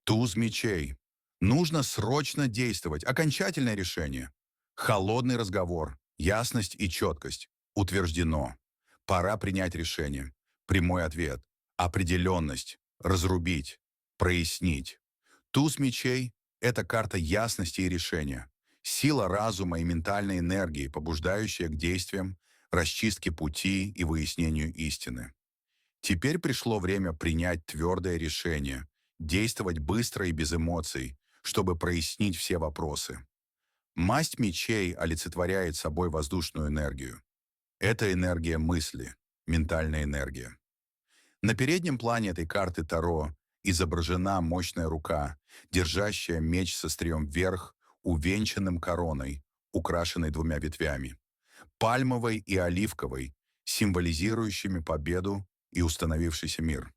Туз мечей. Нужно срочно действовать. Окончательное решение. Холодный разговор. Ясность и четкость. Утверждено. Пора принять решение. Прямой ответ. Определенность. Разрубить. Прояснить. Туз мечей– это карта ясности и решения. Сила разума и ментальной энергии, побуждающая к действиям, расчистке пути и выяснению истины. Теперь пришло время принять твердое решение, действовать быстро и без эмоций, чтобы прояснить все вопросы. Масть мечей олицетворяет собой воздушную энергию. Это энергия мысли, ментальная энергия. На переднем плане этой карты Таро изображена мощная рука, держащая меч со острием вверх, увенчанным короной, украшенной двумя ветвями, пальмовой и оливковой, символизирующими победу и установившийся мир.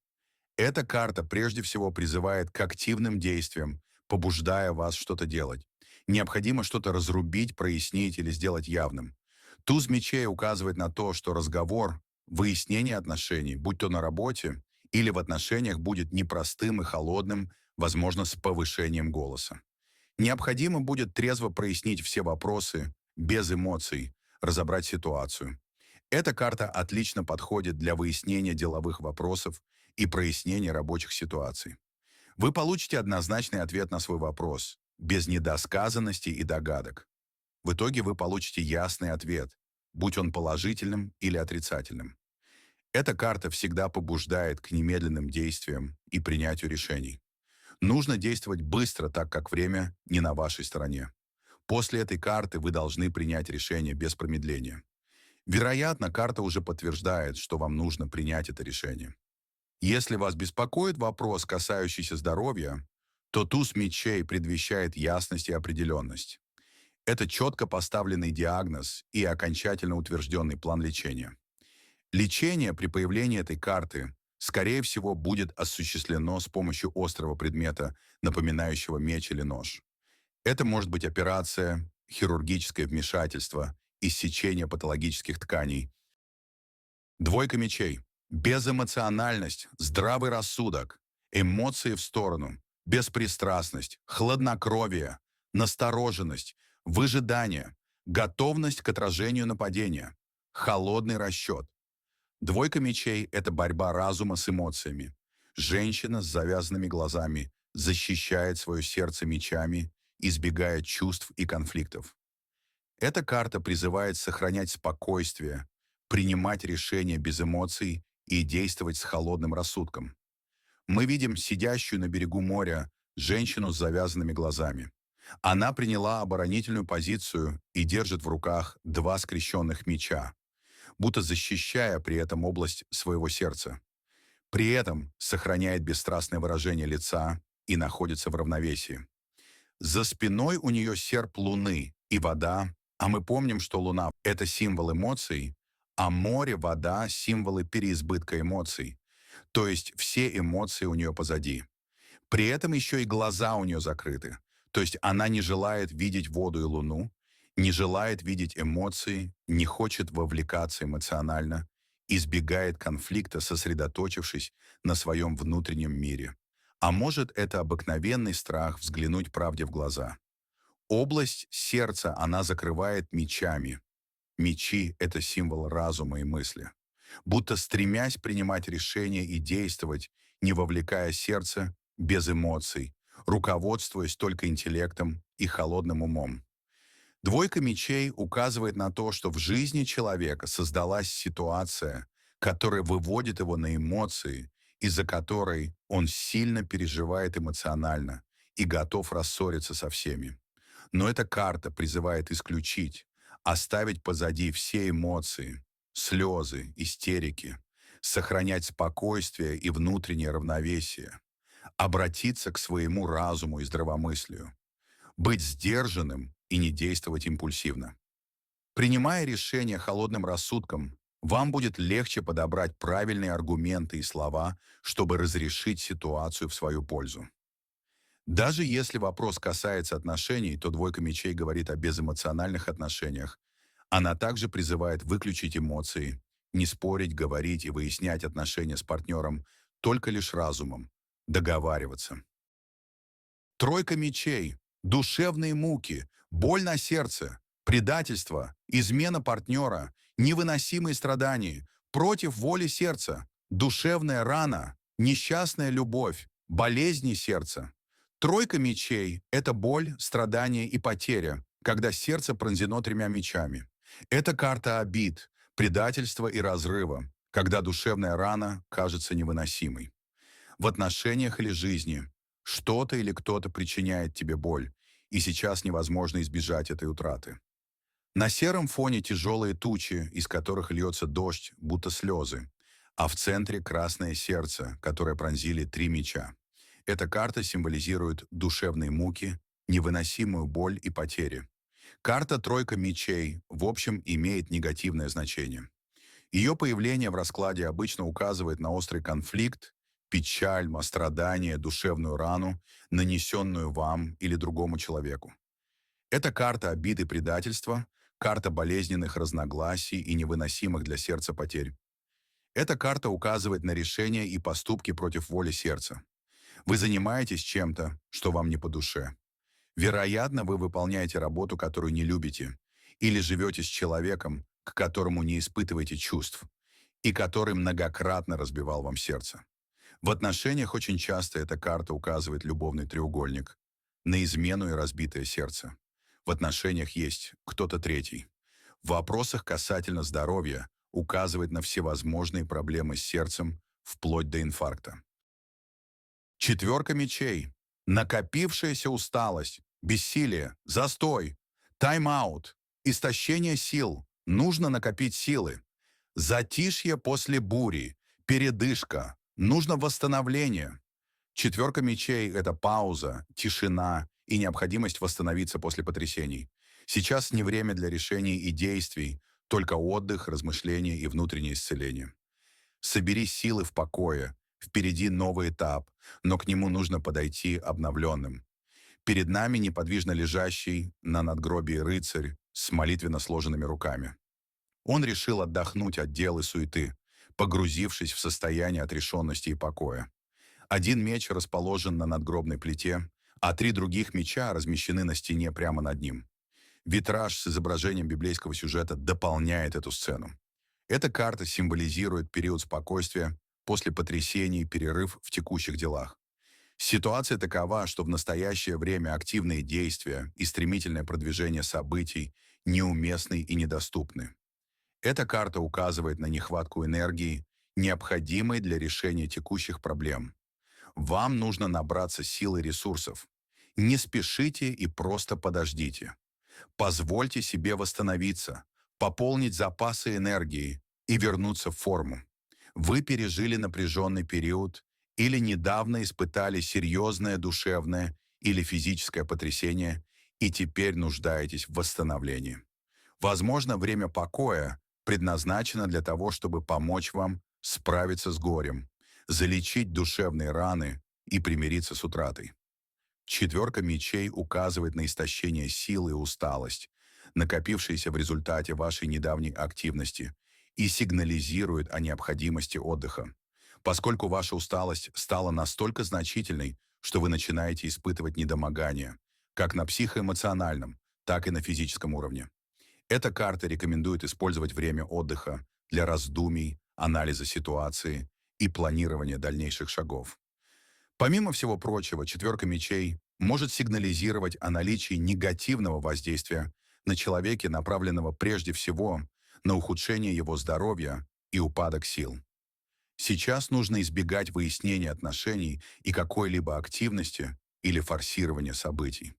Эта карта прежде всего призывает к активным действиям, побуждая вас что-то делать. Необходимо что-то разрубить, прояснить или сделать явным. Туз мечей указывает на то, что разговор, выяснение отношений, будь то на работе или в отношениях, будет непростым и холодным, возможно, с повышением голоса. Необходимо будет трезво прояснить все вопросы, без эмоций, разобрать ситуацию. Эта карта отлично подходит для выяснения деловых вопросов и прояснения рабочих ситуаций. Вы получите однозначный ответ на свой вопрос, без недосказанности и догадок. В итоге вы получите ясный ответ, будь он положительным или отрицательным. Эта карта всегда побуждает к немедленным действиям и принятию решений. Нужно действовать быстро, так как время не на вашей стороне. После этой карты вы должны принять решение без промедления. Вероятно, карта уже подтверждает, что вам нужно принять это решение. Если вас беспокоит вопрос, касающийся здоровья, то туз мечей предвещает ясность и определенность. Это четко поставленный диагноз и окончательно утвержденный план лечения. Лечение при появлении этой карты, скорее всего, будет осуществлено с помощью острого предмета, напоминающего меч или нож. Это может быть операция, хирургическое вмешательство, иссечение патологических тканей. Двойка мечей. Безэмоциональность, здравый рассудок, эмоции в сторону, беспристрастность, хладнокровие, настороженность, выжидание, готовность к отражению нападения, холодный расчет. Двойка мечей– это борьба разума с эмоциями. Женщина с завязанными глазами защищает свое сердце мечами, избегая чувств и конфликтов. Эта карта призывает сохранять спокойствие, принимать решения без эмоций и действовать с холодным рассудком. Мы видим сидящую на берегу моря женщину с завязанными глазами. Она приняла оборонительную позицию и держит в руках два скрещенных меча, будто защищая при этом область своего сердца. При этом сохраняет бесстрастное выражение лица и находится в равновесии. За спиной у нее серп луны и вода, а мы помним, что луна– это символ эмоций, а море, вода– символы переизбытка эмоций. То есть все эмоции у нее позади. При этом еще и глаза у нее закрыты. То есть она не желает видеть воду и луну, не желает видеть эмоции, не хочет вовлекаться эмоционально, избегает конфликта, сосредоточившись на своем внутреннем мире. А может, это обыкновенный страх взглянуть правде в глаза. Область сердца она закрывает мечами. Мечи– это символ разума и мысли. Будто стремясь принимать решения и действовать, не вовлекая сердце, без эмоций, руководствуясь только интеллектом и холодным умом. Двойка мечей указывает на то, что в жизни человека создалась ситуация, которая выводит его на эмоции, из-за которой он сильно переживает эмоционально и готов рассориться со всеми. Но эта карта призывает исключить, оставить позади все эмоции, слезы, истерики, сохранять спокойствие и внутреннее равновесие, обратиться к своему разуму и здравомыслию, быть сдержанным и не действовать импульсивно. Принимая решение холодным рассудком, вам будет легче подобрать правильные аргументы и слова, чтобы разрешить ситуацию в свою пользу. Даже если вопрос касается отношений, то двойка мечей говорит о безэмоциональных отношениях. Она также призывает выключить эмоции, не спорить, говорить и выяснять отношения с партнером только лишь разумом, договариваться. Тройка мечей, душевные муки, боль на сердце, предательство, измена партнера, невыносимые страдания, против воли сердца, душевная рана, несчастная любовь, болезни сердца. Тройка мечей– это боль, страдание и потеря, когда сердце пронзено тремя мечами. Это карта обид, предательства и разрыва, когда душевная рана кажется невыносимой. В отношениях или жизни что-то или кто-то причиняет тебе боль, и сейчас невозможно избежать этой утраты. На сером фоне тяжелые тучи, из которых льется дождь, будто слезы, а в центре красное сердце, которое пронзили три меча. Эта карта символизирует душевные муки, невыносимую боль и потери. Карта «Тройка мечей» в общем имеет негативное значение. Ее появление в раскладе обычно указывает на острый конфликт, печаль, страдание, душевную рану, нанесенную вам или другому человеку. Это карта обиды и предательства, карта болезненных разногласий и невыносимых для сердца потерь. Эта карта указывает на решения и поступки против воли сердца. Вы занимаетесь чем-то, что вам не по душе. Вероятно, вы выполняете работу, которую не любите, или живете с человеком, к которому не испытываете чувств, и который многократно разбивал вам сердце. В отношениях очень часто эта карта указывает любовный треугольник, на измену и разбитое сердце. В отношениях есть кто-то третий. В вопросах касательно здоровья указывает на всевозможные проблемы с сердцем, вплоть до инфаркта. Четверка мечей. Накопившаяся усталость, бессилие, застой, тайм-аут, истощение сил. Нужно накопить силы. Затишье после бури, передышка. Нужно восстановление. Четверка мечей– это пауза, тишина и необходимость восстановиться после потрясений. Сейчас не время для решений и действий, только отдых, размышления и внутреннее исцеление. Собери силы в покое. Впереди новый этап, но к нему нужно подойти обновленным. Перед нами неподвижно лежащий на надгробии рыцарь с молитвенно сложенными руками. Он решил отдохнуть от дел и суеты, погрузившись в состояние отрешенности и покоя. Один меч расположен на надгробной плите, а три других меча размещены на стене прямо над ним. Витраж с изображением библейского сюжета дополняет эту сцену. Эта карта символизирует период спокойствия после потрясений, перерыв в текущих делах. Ситуация такова, что в настоящее время активные действия и стремительное продвижение событий неуместны и недоступны. Эта карта указывает на нехватку энергии, необходимой для решения текущих проблем. Вам нужно набраться сил и ресурсов. Не спешите и просто подождите. Позвольте себе восстановиться, пополнить запасы энергии и вернуться в форму. Вы пережили напряженный период или недавно испытали серьезное душевное или физическое потрясение и теперь нуждаетесь в восстановлении. Возможно, время покоя предназначено для того, чтобы помочь вам справиться с горем, залечить душевные раны и примириться с утратой. Четверка мечей указывает на истощение силы и усталость, накопившиеся в результате вашей недавней активности, и сигнализирует о необходимости отдыха. Поскольку ваша усталость стала настолько значительной, что вы начинаете испытывать недомогание, как на психоэмоциональном, так и на физическом уровне. Эта карта рекомендует использовать время отдыха для раздумий, анализа ситуации и планирования дальнейших шагов. Помимо всего прочего, четверка мечей может сигнализировать о наличии негативного воздействия на человеке, направленного прежде всего на ухудшение его здоровья и упадок сил. Сейчас нужно избегать выяснения отношений и какой-либо активности или форсирования событий.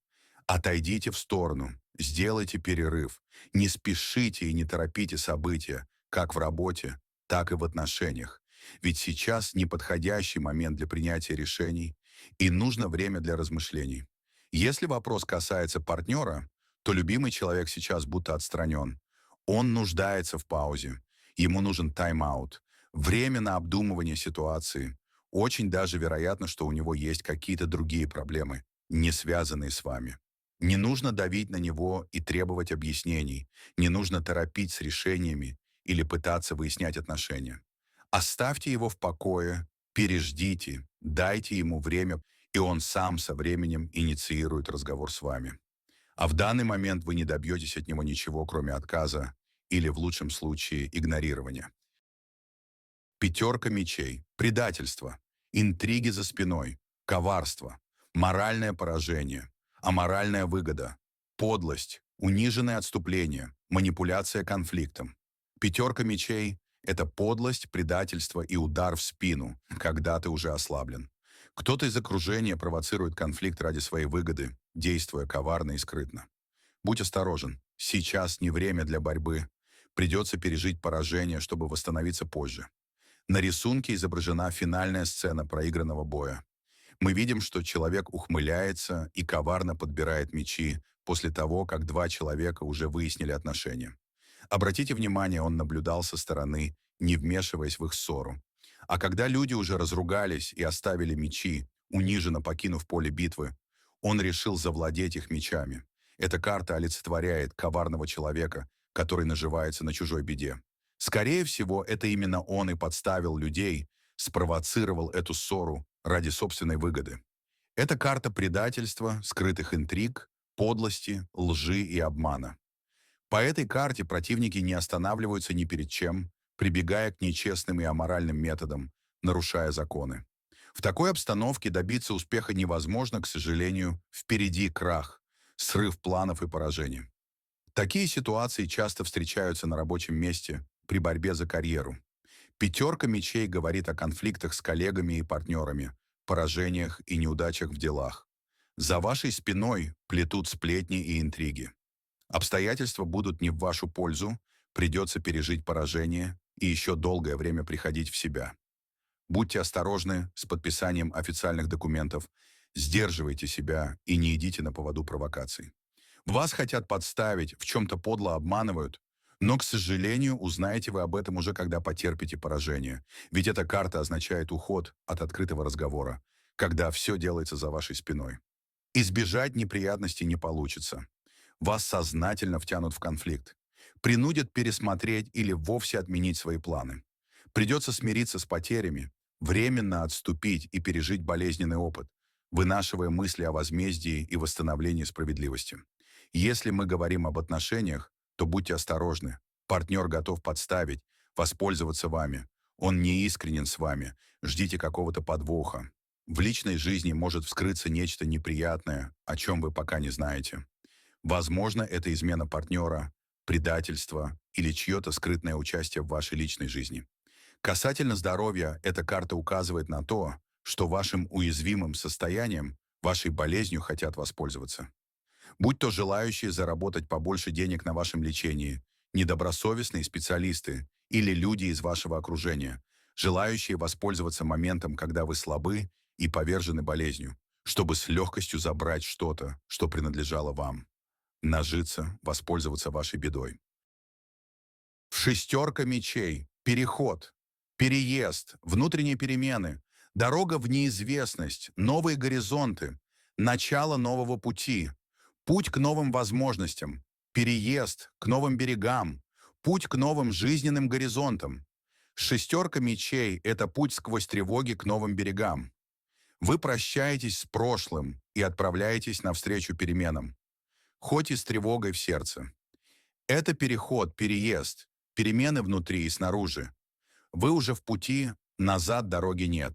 Отойдите в сторону, сделайте перерыв, не спешите и не торопите события, как в работе, так и в отношениях. Ведь сейчас неподходящий момент для принятия решений и нужно время для размышлений. Если вопрос касается партнера, то любимый человек сейчас будто отстранен. Он нуждается в паузе, ему нужен тайм-аут, время на обдумывание ситуации. Очень даже вероятно, что у него есть какие-то другие проблемы, не связанные с вами. Не нужно давить на него и требовать объяснений, не нужно торопить с решениями или пытаться выяснять отношения. Оставьте его в покое, переждите, дайте ему время и он сам со временем инициирует разговор с вами. А в данный момент вы не добьетесь от него ничего, кроме отказа или, в лучшем случае, игнорирования. Пятерка мечей, предательство, интриги за спиной, коварство, моральное поражение, аморальная выгода, подлость, униженное отступление, манипуляция конфликтом. Пятерка мечей — это подлость, предательство и удар в спину, когда ты уже ослаблен. Кто-то из окружения провоцирует конфликт ради своей выгоды, действуя коварно и скрытно. Будь осторожен, сейчас не время для борьбы. Придется пережить поражение, чтобы восстановиться позже. На рисунке изображена финальная сцена проигранного боя. Мы видим, что человек ухмыляется и коварно подбирает мечи после того, как два человека уже выяснили отношения. Обратите внимание, он наблюдал со стороны, не вмешиваясь в их ссору. А когда люди уже разругались и оставили мечи, униженно покинув поле битвы, он решил завладеть их мечами. Эта карта олицетворяет коварного человека, который наживается на чужой беде. Скорее всего, это именно он и подставил людей, спровоцировал эту ссору ради собственной выгоды. Это карта предательства, скрытых интриг, подлости, лжи и обмана. По этой карте противники не останавливаются ни перед чем, прибегая к нечестным и аморальным методам, нарушая законы. В такой обстановке добиться успеха невозможно, к сожалению, впереди крах, срыв планов и поражение. Такие ситуации часто встречаются на рабочем месте при борьбе за карьеру. Пятерка мечей говорит о конфликтах с коллегами и партнерами, поражениях и неудачах в делах. За вашей спиной плетут сплетни и интриги. Обстоятельства будут не в вашу пользу, придется пережить поражение и еще долгое время приходить в себя. Будьте осторожны с подписанием официальных документов, сдерживайте себя и не идите на поводу провокаций. Вас хотят подставить, в чем-то подло обманывают, но, к сожалению, узнаете вы об этом уже, когда потерпите поражение. Ведь эта карта означает уход от открытого разговора, когда все делается за вашей спиной. Избежать неприятностей не получится. Вас сознательно втянут в конфликт. Принудят пересмотреть или вовсе отменить свои планы. Придется смириться с потерями, временно отступить и пережить болезненный опыт, вынашивая мысли о возмездии и восстановлении справедливости. Если мы говорим об отношениях, то будьте осторожны. Партнер готов подставить, воспользоваться вами. Он не искренен с вами. Ждите какого-то подвоха. В личной жизни может вскрыться нечто неприятное, о чем вы пока не знаете. Возможно, это измена партнера, предательство или чье-то скрытное участие в вашей личной жизни. Касательно здоровья, эта карта указывает на то, что вашим уязвимым состоянием, вашей болезнью хотят воспользоваться. Будь то желающие заработать побольше денег на вашем лечении, недобросовестные специалисты или люди из вашего окружения, желающие воспользоваться моментом, когда вы слабы и повержены болезнью, чтобы с легкостью забрать что-то, что принадлежало вам, нажиться, воспользоваться вашей бедой. Шестерка мечей, переход, переезд, внутренние перемены, дорога в неизвестность, новые горизонты, начало нового пути, путь к новым возможностям, переезд к новым берегам, путь к новым жизненным горизонтам. Шестерка мечей — это путь сквозь тревоги к новым берегам. Вы прощаетесь с прошлым и отправляетесь навстречу переменам, хоть и с тревогой в сердце. Это переход, переезд, перемены внутри и снаружи. Вы уже в пути, назад дороги нет.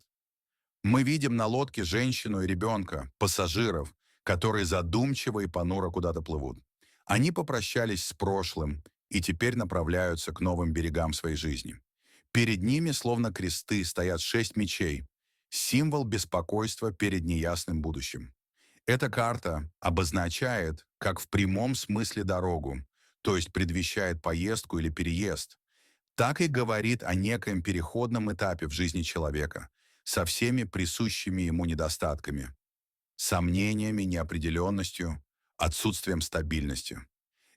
Мы видим на лодке женщину и ребенка, пассажиров, которые задумчиво и понуро куда-то плывут. Они попрощались с прошлым и теперь направляются к новым берегам своей жизни. Перед ними, словно кресты, стоят 6 мечей, символ беспокойства перед неясным будущим. Эта карта обозначает, как в прямом смысле дорогу, то есть предвещает поездку или переезд, так и говорит о некоем переходном этапе в жизни человека со всеми присущими ему недостатками, сомнениями, неопределенностью, отсутствием стабильности.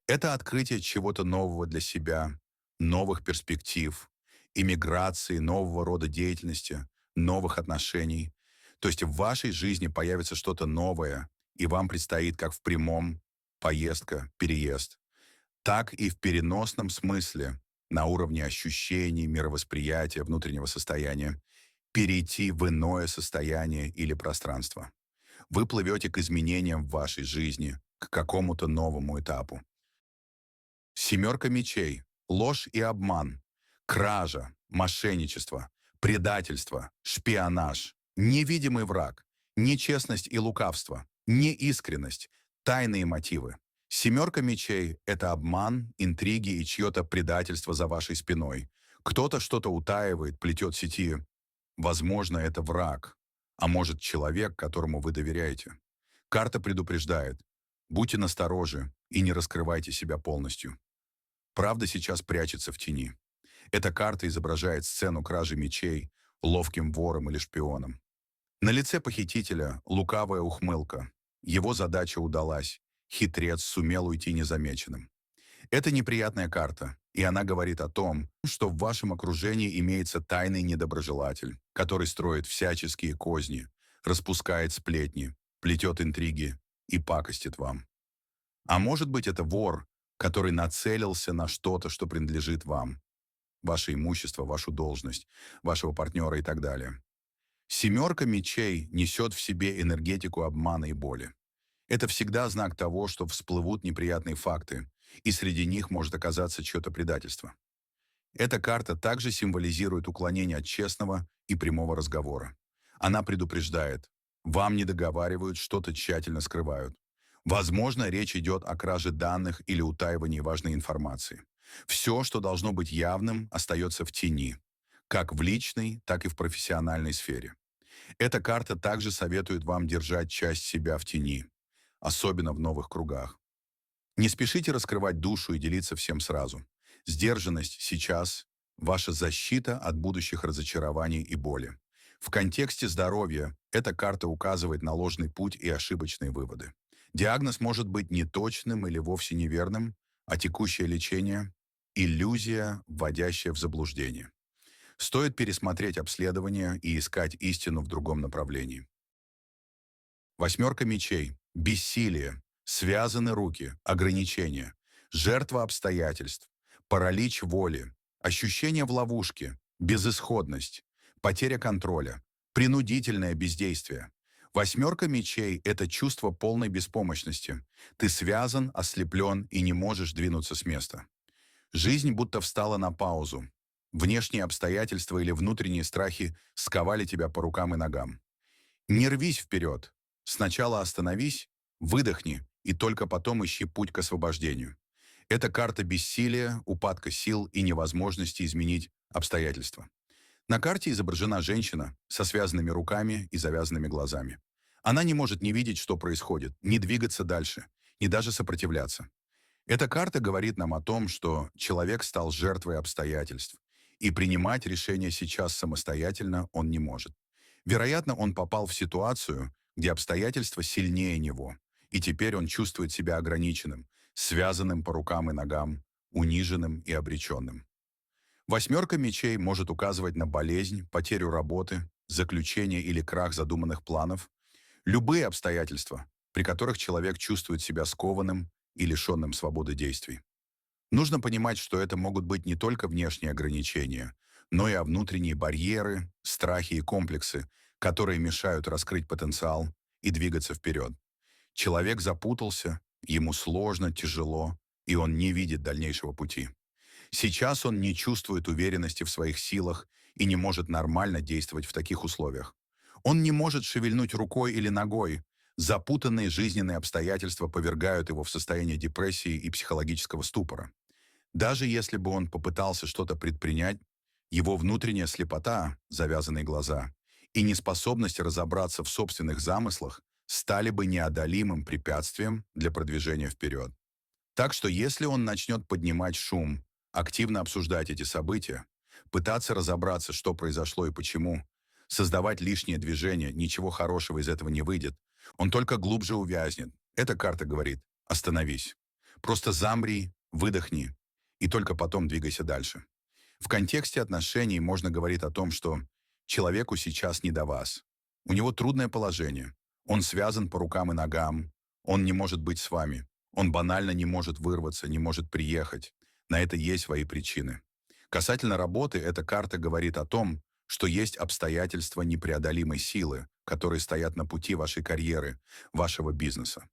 Это открытие чего-то нового для себя, новых перспектив, иммиграции, нового рода деятельности, новых отношений. То есть в вашей жизни появится что-то новое, и вам предстоит как в прямом поездка, переезд, так и в переносном смысле, на уровне ощущений, мировосприятия, внутреннего состояния, перейти в иное состояние или пространство. Вы плывете к изменениям в вашей жизни, к какому-то новому этапу. Семерка мечей, ложь и обман, кража, мошенничество, предательство, шпионаж, невидимый враг, нечестность и лукавство, неискренность, тайные мотивы. Семерка мечей– это обман, интриги и чье-то предательство за вашей спиной. Кто-то что-то утаивает, плетет сети. Возможно, это враг, а может человек, которому вы доверяете. Карта предупреждает. Будьте настороже и не раскрывайте себя полностью. Правда сейчас прячется в тени. Эта карта изображает сцену кражи мечей ловким вором или шпионом. На лице похитителя лукавая ухмылка. Его задача удалась. Хитрец сумел уйти незамеченным. Это неприятная карта, и она говорит о том, что в вашем окружении имеется тайный недоброжелатель, который строит всяческие козни, распускает сплетни, плетет интриги и пакостит вам. А может быть, это вор, который нацелился на что-то, что принадлежит вам, ваше имущество, вашу должность, вашего партнера и так далее. Семерка мечей несет в себе энергетику обмана и боли. Это всегда знак того, что всплывут неприятные факты, и среди них может оказаться чье-то предательство. Эта карта также символизирует уклонение от честного и прямого разговора. Она предупреждает, вам не договаривают, что-то тщательно скрывают. Возможно, речь идет о краже данных или утаивании важной информации. Все, что должно быть явным, остается в тени, как в личной, так и в профессиональной сфере. Эта карта также советует вам держать часть себя в тени, особенно в новых кругах. Не спешите раскрывать душу и делиться всем сразу. Сдержанность сейчас– ваша защита от будущих разочарований и боли. В контексте здоровья эта карта указывает на ложный путь и ошибочные выводы. Диагноз может быть неточным или вовсе неверным, а текущее лечение– иллюзия, вводящая в заблуждение. Стоит пересмотреть обследование и искать истину в другом направлении. Восьмерка мечей, бессилие, связаны руки, ограничения, жертва обстоятельств, паралич воли, ощущение в ловушке, безысходность, потеря контроля, принудительное бездействие. Восьмерка мечей– это чувство полной беспомощности. Ты связан, ослеплен и не можешь двинуться с места. Жизнь будто встала на паузу. Внешние обстоятельства или внутренние страхи сковали тебя по рукам и ногам. Не рвись вперед. Сначала остановись, выдохни, и только потом ищи путь к освобождению. Это карта бессилия, упадка сил и невозможности изменить обстоятельства. На карте изображена женщина со связанными руками и завязанными глазами. Она не может не видеть, что происходит, не двигаться дальше, не даже сопротивляться. Эта карта говорит нам о том, что человек стал жертвой обстоятельств, и принимать решения сейчас самостоятельно он не может. Вероятно, он попал в ситуацию, где обстоятельства сильнее него, и теперь он чувствует себя ограниченным, связанным по рукам и ногам, униженным и обреченным. Восьмерка мечей может указывать на болезнь, потерю работы, заключение или крах задуманных планов, любые обстоятельства, при которых человек чувствует себя скованным и лишенным свободы действий. Нужно понимать, что это могут быть не только внешние ограничения, но и внутренние барьеры, страхи и комплексы, которые мешают раскрыть потенциал и двигаться вперед. Человек запутался, ему сложно, тяжело, и он не видит дальнейшего пути. Сейчас он не чувствует уверенности в своих силах и не может нормально действовать в таких условиях. Он не может шевельнуть рукой или ногой. Запутанные жизненные обстоятельства повергают его в состояние депрессии и психологического ступора. Даже если бы он попытался что-то предпринять, его внутренняя слепота, завязанные глаза, и неспособность разобраться в собственных замыслах стали бы неодолимым препятствием для продвижения вперед. Так что если он начнет поднимать шум, активно обсуждать эти события, пытаться разобраться, что произошло и почему, создавать лишнее движение, ничего хорошего из этого не выйдет, он только глубже увязнет. Эта карта говорит «остановись». Просто замри, выдохни, и только потом двигайся дальше. В контексте отношений можно говорить о том, что человеку сейчас не до вас. У него трудное положение. Он связан по рукам и ногам. Он не может быть с вами. Он банально не может вырваться, не может приехать. На это есть свои причины. Касательно работы, эта карта говорит о том, что есть обстоятельства непреодолимой силы, которые стоят на пути вашей карьеры, вашего бизнеса.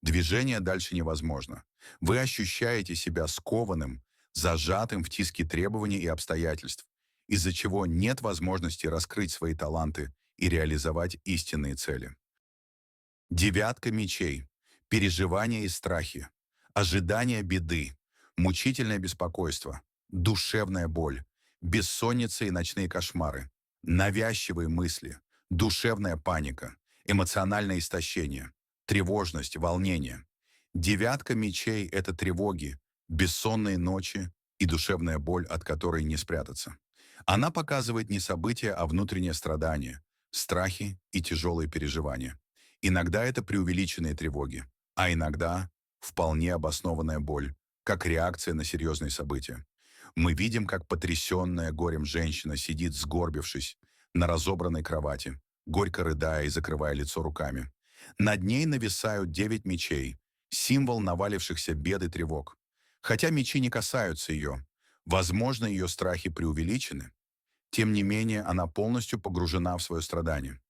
Движение дальше невозможно. Вы ощущаете себя скованным, зажатым в тиске требований и обстоятельств, из-за чего нет возможности раскрыть свои таланты и реализовать истинные цели. Девятка мечей. Переживания и страхи. Ожидание беды. Мучительное беспокойство. Душевная боль. Бессонница и ночные кошмары. Навязчивые мысли. Душевная паника. Эмоциональное истощение. Тревожность, волнение. Девятка мечей– это тревоги, бессонные ночи и душевная боль, от которой не спрятаться. Она показывает не события, а внутреннее страдание, страхи и тяжелые переживания. Иногда это преувеличенные тревоги, а иногда вполне обоснованная боль, как реакция на серьезные события. Мы видим, как потрясенная горем женщина сидит, сгорбившись, на разобранной кровати, горько рыдая и закрывая лицо руками. Над ней нависают 9 мечей, символ навалившихся бед и тревог. Хотя мечи не касаются ее, возможно, ее страхи преувеличены, тем не менее она полностью погружена в свое страдание.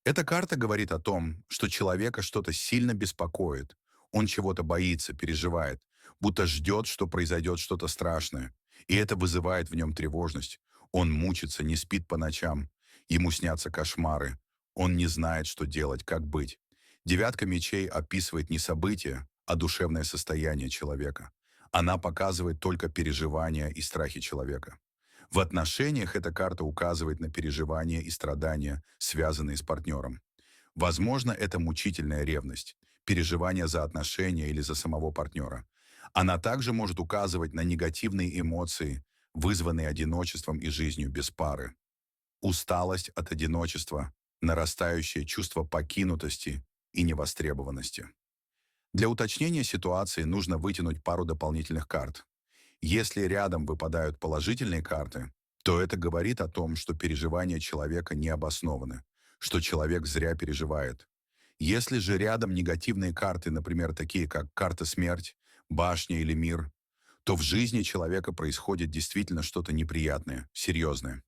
Эта карта говорит о том, что человека что-то сильно беспокоит. Он чего-то боится, переживает, будто ждет, что произойдет что-то страшное. И это вызывает в нем тревожность. Он мучится, не спит по ночам. Ему снятся кошмары. Он не знает, что делать, как быть. Девятка мечей описывает не события, а душевное состояние человека. Она показывает только переживания и страхи человека. В отношениях эта карта указывает на переживания и страдания, связанные с партнером. Возможно, это мучительная ревность, переживания за отношения или за самого партнера. Она также может указывать на негативные эмоции, вызванные одиночеством и жизнью без пары. Усталость от одиночества, нарастающее чувство покинутости и невостребованности. Для уточнения ситуации нужно вытянуть пару дополнительных карт. Если рядом выпадают положительные карты, то это говорит о том, что переживания человека не обоснованы, что человек зря переживает. Если же рядом негативные карты, например, такие как карта смерть, башня или мир, то в жизни человека происходит действительно что-то неприятное, серьезное.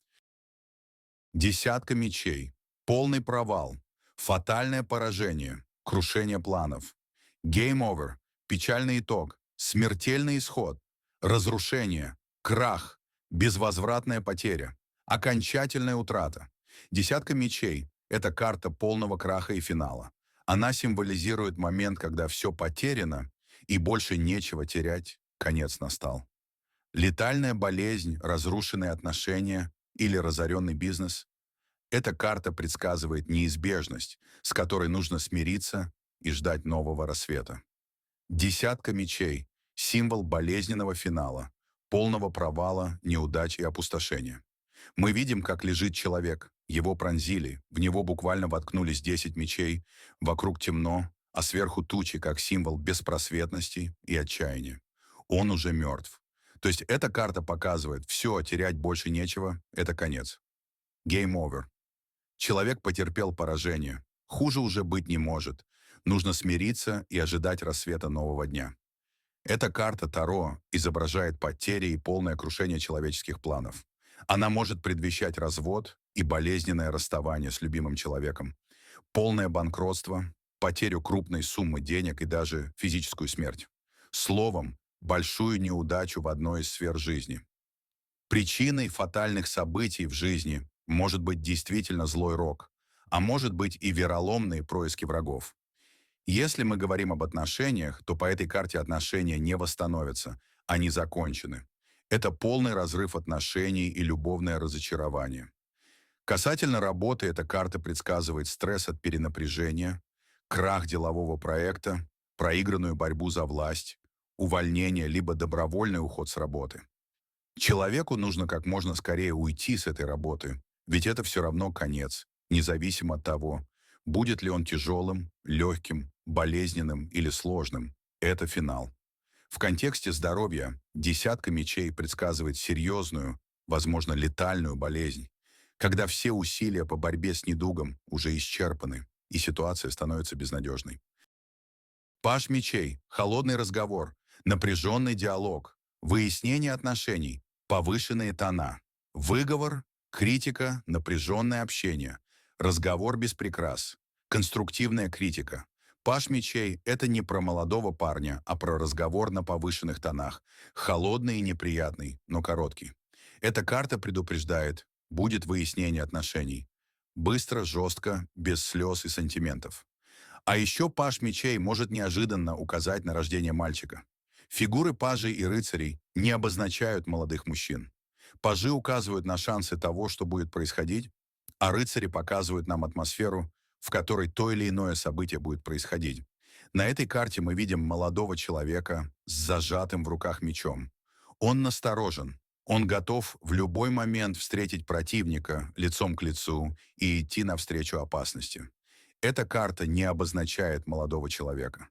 Десятка мечей, полный провал, фатальное поражение, крушение планов. Game over, печальный итог, смертельный исход, разрушение, крах, безвозвратная потеря, окончательная утрата. Десятка мечей– это карта полного краха и финала. Она символизирует момент, когда все потеряно и больше нечего терять, конец настал. Летальная болезнь, разрушенные отношения или разоренный бизнес– эта карта предсказывает неизбежность, с которой нужно смириться и ждать нового рассвета. Десятка мечей– символ болезненного финала, полного провала, неудачи и опустошения. Мы видим, как лежит человек, его пронзили, в него буквально воткнулись 10 мечей, вокруг темно, а сверху тучи, как символ беспросветности и отчаяния. Он уже мертв. То есть эта карта показывает, все, терять больше нечего, это конец. Game over. Человек потерпел поражение. Хуже уже быть не может. Нужно смириться и ожидать рассвета нового дня. Эта карта Таро изображает потери и полное крушение человеческих планов. Она может предвещать развод и болезненное расставание с любимым человеком, полное банкротство, потерю крупной суммы денег и даже физическую смерть. Словом, большую неудачу в одной из сфер жизни. Причиной фатальных событий в жизни может быть действительно злой рок, а может быть и вероломные происки врагов. Если мы говорим об отношениях, то по этой карте отношения не восстановятся, они закончены. Это полный разрыв отношений и любовное разочарование. Касательно работы, эта карта предсказывает стресс от перенапряжения, крах делового проекта, проигранную борьбу за власть, увольнение либо добровольный уход с работы. Человеку нужно как можно скорее уйти с этой работы, ведь это все равно конец, независимо от того, будет ли он тяжелым, легким, болезненным или сложным. Это финал. В контексте здоровья десятка мечей предсказывает серьезную, возможно, летальную болезнь, когда все усилия по борьбе с недугом уже исчерпаны, и ситуация становится безнадежной. Паж мечей, холодный разговор, напряженный диалог, выяснение отношений, повышенные тона, выговор, критика, напряженное общение, Разговор без прикрас. Конструктивная критика. Паш мечей– это не про молодого парня, а про разговор на повышенных тонах. Холодный и неприятный, но короткий. Эта карта предупреждает, будет выяснение отношений. Быстро, жестко, без слез и сантиментов. А еще паж мечей может неожиданно указать на рождение мальчика. Фигуры пажей и рыцарей не обозначают молодых мужчин. Пажи указывают на шансы того, что будет происходить, а рыцари показывают нам атмосферу, в которой то или иное событие будет происходить. На этой карте мы видим молодого человека с зажатым в руках мечом. Он насторожен, он готов в любой момент встретить противника лицом к лицу и идти навстречу опасности. Эта карта не обозначает молодого человека.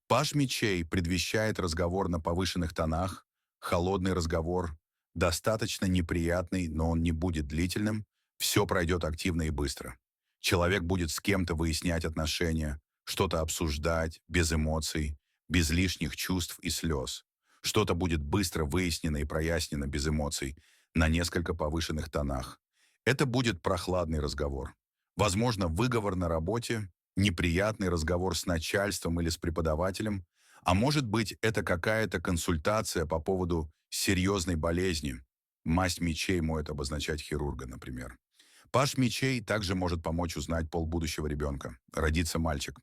Паж мечей предвещает разговор на повышенных тонах, холодный разговор, достаточно неприятный, но он не будет длительным, все пройдет активно и быстро. Человек будет с кем-то выяснять отношения, что-то обсуждать, без эмоций, без лишних чувств и слез. Что-то будет быстро выяснено и прояснено без эмоций, на несколько повышенных тонах. Это будет прохладный разговор. Возможно, выговор на работе, неприятный разговор с начальством или с преподавателем, а может быть, это какая-то консультация по поводу серьезной болезни. Масть мечей может обозначать хирурга, например. Паш мечей также может помочь узнать пол будущего ребенка. Родится мальчик.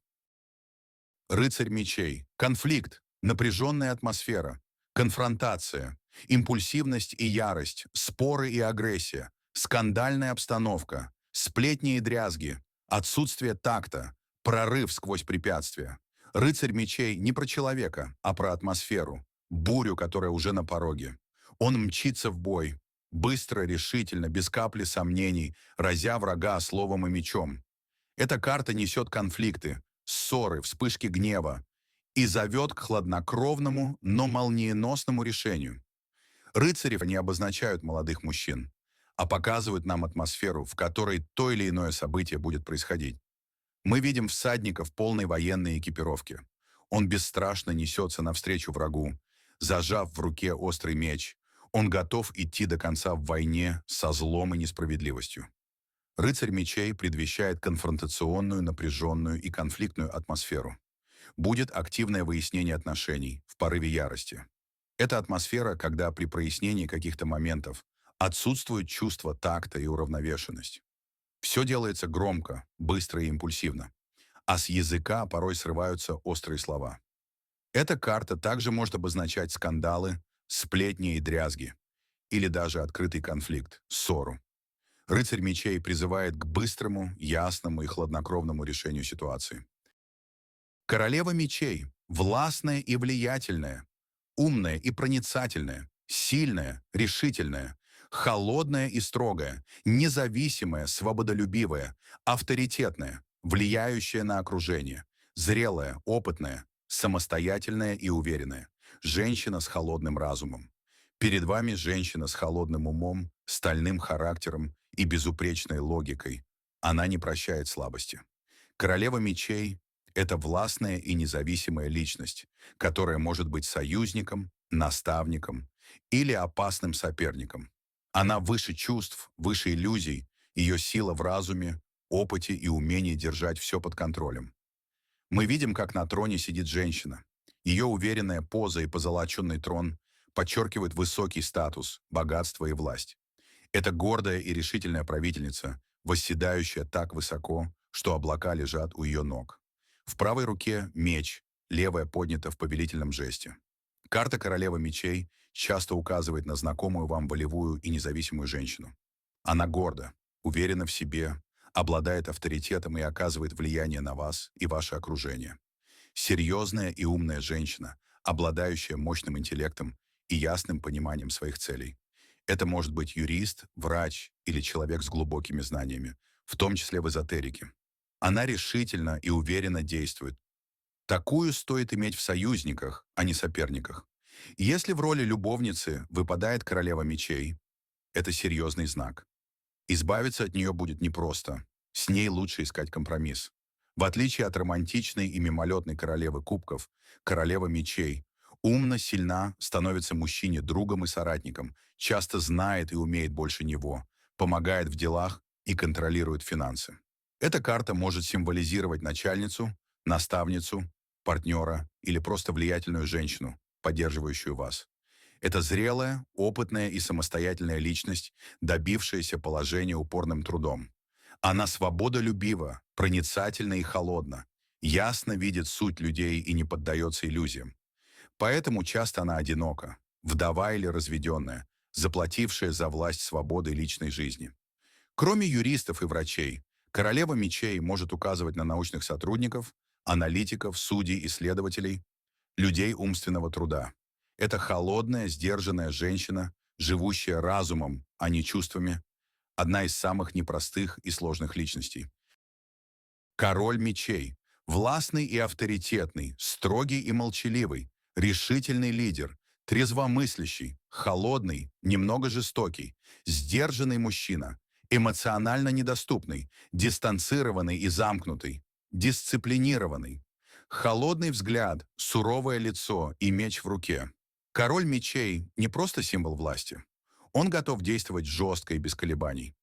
Рыцарь мечей. Конфликт, напряженная атмосфера, конфронтация, импульсивность и ярость, споры и агрессия, скандальная обстановка, сплетни и дрязги, отсутствие такта, прорыв сквозь препятствия. Рыцарь мечей не про человека, а про атмосферу, бурю, которая уже на пороге. Он мчится в бой, быстро, решительно, без капли сомнений, разя врага словом и мечом. Эта карта несет конфликты, ссоры, вспышки гнева и зовет к хладнокровному, но молниеносному решению. Рыцари не обозначают молодых мужчин, а показывают нам атмосферу, в которой то или иное событие будет происходить. Мы видим всадника в полной военной экипировке. Он бесстрашно несется навстречу врагу, зажав в руке острый меч. Он готов идти до конца в войне со злом и несправедливостью. Рыцарь мечей предвещает конфронтационную, напряженную и конфликтную атмосферу. Будет активное выяснение отношений в порыве ярости. Это атмосфера, когда при прояснении каких-то моментов отсутствует чувство такта и уравновешенность. Все делается громко, быстро и импульсивно, а с языка порой срываются острые слова. Эта карта также может обозначать скандалы, сплетни и дрязги, или даже открытый конфликт, ссору. Рыцарь мечей призывает к быстрому, ясному и хладнокровному решению ситуации. Королева мечей– властная и влиятельная, умная и проницательная, сильная, решительная, холодная и строгая, независимая, свободолюбивая, авторитетная, влияющая на окружение, зрелая, опытная, самостоятельная и уверенная, женщина с холодным разумом. Перед вами женщина с холодным умом, стальным характером и безупречной логикой. Она не прощает слабости. Королева мечей– это властная и независимая личность, которая может быть союзником, наставником или опасным соперником. Она выше чувств, выше иллюзий, ее сила в разуме, опыте и умении держать все под контролем. Мы видим, как на троне сидит женщина. Ее уверенная поза и позолоченный трон подчеркивают высокий статус, богатство и власть. Это гордая и решительная правительница, восседающая так высоко, что облака лежат у ее ног. В правой руке меч, левая поднята в повелительном жесте. Карта королевы мечей часто указывает на знакомую вам волевую и независимую женщину. Она горда, уверена в себе, обладает авторитетом и оказывает влияние на вас и ваше окружение. Серьезная и умная женщина, обладающая мощным интеллектом и ясным пониманием своих целей. Это может быть юрист, врач или человек с глубокими знаниями, в том числе в эзотерике. Она решительно и уверенно действует. Такую стоит иметь в союзниках, а не соперниках. Если в роли любовницы выпадает королева мечей, это серьезный знак. Избавиться от нее будет непросто. С ней лучше искать компромисс. В отличие от романтичной и мимолетной королевы кубков, королева мечей умно, сильна, становится мужчине другом и соратником, часто знает и умеет больше него, помогает в делах и контролирует финансы. Эта карта может символизировать начальницу, наставницу, партнера или просто влиятельную женщину, поддерживающую вас. Это зрелая, опытная и самостоятельная личность, добившаяся положения упорным трудом. Она свободолюбива, проницательна и холодна, ясно видит суть людей и не поддается иллюзиям. Поэтому часто она одинока, вдова или разведенная, заплатившая за власть свободы личной жизни. Кроме юристов и врачей, королева мечей может указывать на научных сотрудников, аналитиков, судей, исследователей, людей умственного труда. Это холодная, сдержанная женщина, живущая разумом, а не чувствами, одна из самых непростых и сложных личностей. Король мечей. Властный и авторитетный, строгий и молчаливый, решительный лидер, трезвомыслящий, холодный, немного жестокий, сдержанный мужчина, эмоционально недоступный, дистанцированный и замкнутый, дисциплинированный. Холодный взгляд, суровое лицо и меч в руке. Король мечей не просто символ власти. Он готов действовать жестко и без колебаний.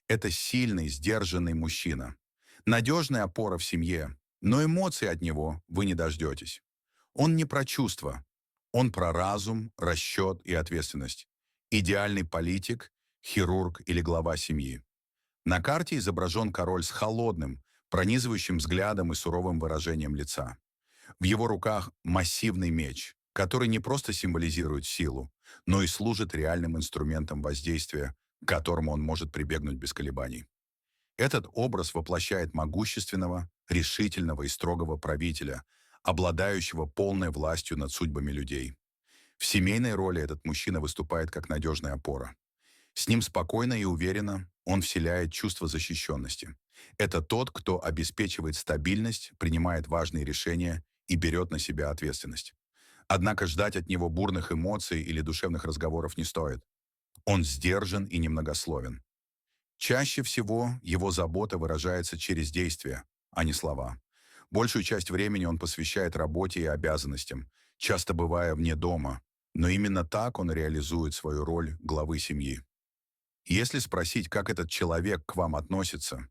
Это сильный, сдержанный мужчина. Надежная опора в семье, но эмоций от него вы не дождетесь. Он не про чувства, он про разум, расчет и ответственность. Идеальный политик, хирург или глава семьи. На карте изображен король с холодным, пронизывающим взглядом и суровым выражением лица. В его руках массивный меч, который не просто символизирует силу, но и служит реальным инструментом воздействия, к которому он может прибегнуть без колебаний. Этот образ воплощает могущественного, решительного и строгого правителя, обладающего полной властью над судьбами людей. В семейной роли этот мужчина выступает как надежная опора. С ним спокойно и уверенно он вселяет чувство защищенности. Это тот, кто обеспечивает стабильность, принимает важные решения и берет на себя ответственность. Однако ждать от него бурных эмоций или душевных разговоров не стоит. Он сдержан и немногословен. Чаще всего его забота выражается через действия, а не слова. Большую часть времени он посвящает работе и обязанностям, часто бывая вне дома, но именно так он реализует свою роль главы семьи. Если спросить, как этот человек к вам относится,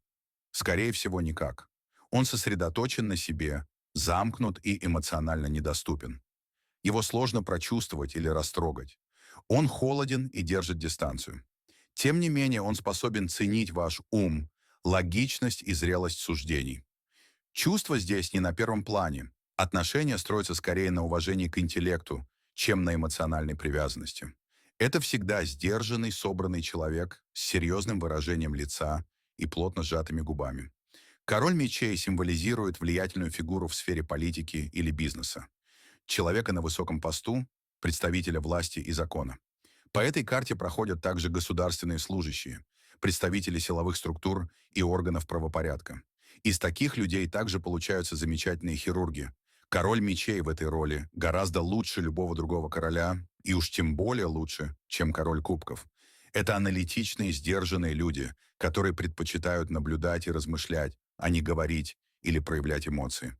скорее всего, никак. Он сосредоточен на себе, замкнут и эмоционально недоступен. Его сложно прочувствовать или растрогать. Он холоден и держит дистанцию. Тем не менее, он способен ценить ваш ум, логичность и зрелость суждений. Чувства здесь не на первом плане. Отношения строятся скорее на уважении к интеллекту, чем на эмоциональной привязанности. Это всегда сдержанный, собранный человек с серьезным выражением лица и плотно сжатыми губами. Король мечей символизирует влиятельную фигуру в сфере политики или бизнеса. Человека на высоком посту, представителя власти и закона. По этой карте проходят также государственные служащие, представители силовых структур и органов правопорядка. Из таких людей также получаются замечательные хирурги. Король мечей в этой роли гораздо лучше любого другого короля, и уж тем более лучше, чем король кубков. Это аналитичные, сдержанные люди, которые предпочитают наблюдать и размышлять, а не говорить или проявлять эмоции.